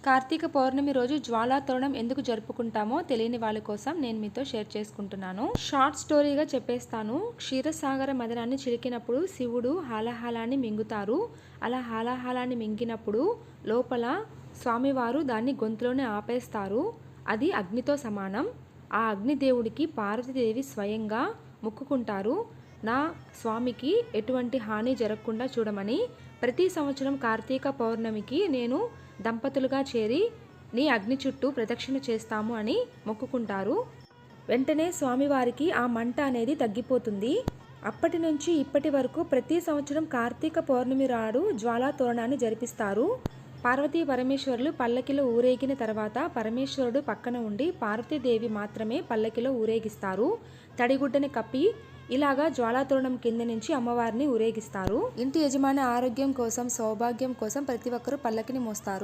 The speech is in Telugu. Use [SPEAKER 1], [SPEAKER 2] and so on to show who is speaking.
[SPEAKER 1] కార్తీక పౌర్ణమి రోజు జ్వాలా తోరణం ఎందుకు జరుపుకుంటామో తెలియని వాళ్ళ కోసం నేను మీతో షేర్ చేసుకుంటున్నాను. షార్ట్ స్టోరీగా చెప్పేస్తాను. క్షీరసాగర మదనాన్ని చిలికినప్పుడు శివుడు హాలాహలాన్ని మింగుతారు. అలా హాలాహలాన్ని మింగినప్పుడు లోపల స్వామివారు దాన్ని గొంతులోనే ఆపేస్తారు. అది అగ్నితో సమానం. ఆ అగ్నిదేవుడికి పార్వతీదేవి స్వయంగా మొక్కుకుంటారు, నా స్వామికి ఎటువంటి హాని జరగకుండా చూడమని. ప్రతి సంవత్సరం కార్తీక పౌర్ణమికి నేను దంపతులుగా చేరి నీ అగ్ని చుట్టూ ప్రదక్షిణ చేస్తాము అని మొక్కుకుంటారు. వెంటనే స్వామివారికి ఆ మంట అనేది తగ్గిపోతుంది. అప్పటి నుంచి ఇప్పటి వరకు ప్రతి సంవత్సరం కార్తీక పౌర్ణమి నాడు జ్వాలా తోరణాన్ని జరిపిస్తారు. పార్వతీ పరమేశ్వరులు పల్లకిలో ఊరేగిన తర్వాత పరమేశ్వరుడు పక్కన ఉండి పార్వతీదేవి మాత్రమే పల్లకిలో ఊరేగిస్తారు. తడిగుడ్డని కప్పి ఇలాగా జ్వాలాతోరణం కింద నుంచి అమ్మవారిని ఊరేగిస్తారు. ఇంటి యజమాని ఆరోగ్యం కోసం, సౌభాగ్యం కోసం ప్రతి ఒక్కరూ పల్లకిని మోస్తారు.